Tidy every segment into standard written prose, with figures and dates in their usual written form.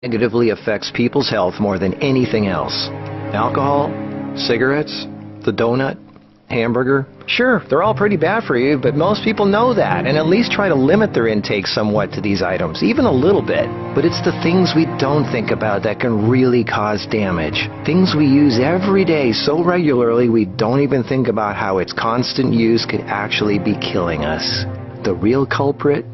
negatively affects people's health more than anything else. Alcohol, cigarettes, the donut, hamburger. Sure, they're all pretty bad for you, but most people know that and at least try to limit their intake somewhat to these items, even a little bit. But it's the things we don't think about that can really cause damage. Things we use every day so regularly we don't even think about how its constant use could actually be killing us. The real culprit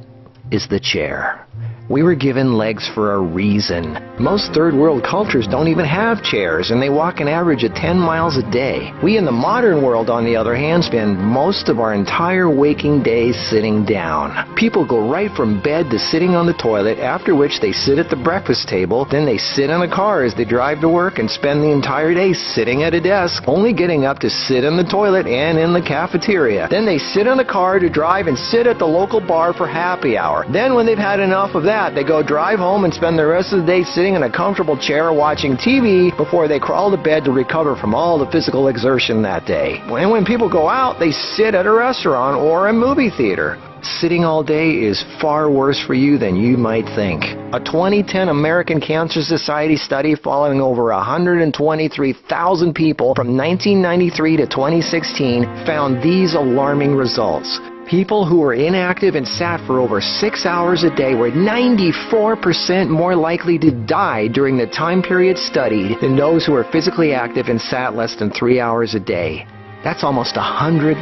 is the chair. We were given legs for a reason. Most third world cultures don't even have chairs, and they walk an average of 10 miles a day. We in the modern world, on the other hand, spend most of our entire waking days sitting down. People go right from bed to sitting on the toilet, after which they sit at the breakfast table, then they sit in a car as they drive to work and spend the entire day sitting at a desk, only getting up to sit in the toilet and in the cafeteria. Then they sit in the car to drive and sit at the local bar for happy hour. Then when they've had enough of that, they go drive home and spend the rest of the day sitting in a comfortable chair watching TV before they crawl to bed to recover from all the physical exertion that day. And when people go out, they sit at a restaurant or a movie theater. Sitting all day is far worse for you than you might think. A 2010 American Cancer Society study following over 123,000 people from 1993 to 2016 found these alarming results. People who were inactive and sat for over 6 hours a day were 94% more likely to die during the time period studied than those who were physically active and sat less than 3 hours a day. That's almost 100%.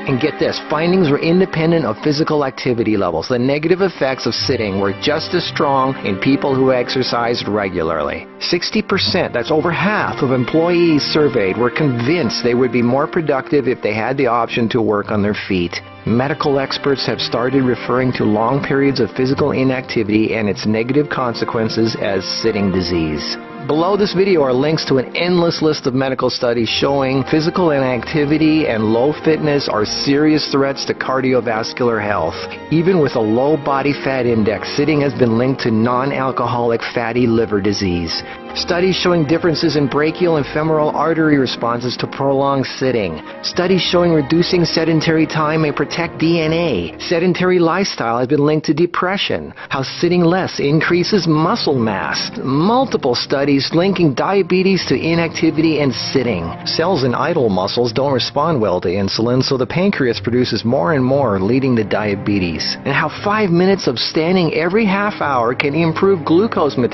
And get this, findings were independent of physical activity levels. The negative effects of sitting were just as strong in people who exercised regularly. 60%, that's over half of employees surveyed, were convinced they would be more productive if they had the option to work on their feet. Medical experts have started referring to long periods of physical inactivity and its negative consequences as sitting disease. Below this video are links to an endless list of medical studies showing physical inactivity and low fitness are serious threats to cardiovascular health. Even with a low body fat index, sitting has been linked to non-alcoholic fatty liver disease. Studies showing differences in brachial and femoral artery responses to prolonged sitting. Studies showing reducing sedentary time may protect DNA. Sedentary lifestyle has been linked to depression. How sitting less increases muscle mass. Multiple studies linking diabetes to inactivity and sitting. Cells in idle muscles don't respond well to insulin, so the pancreas produces more and more, leading to diabetes. And how 5 minutes of standing every half hour can improve glucose metabolism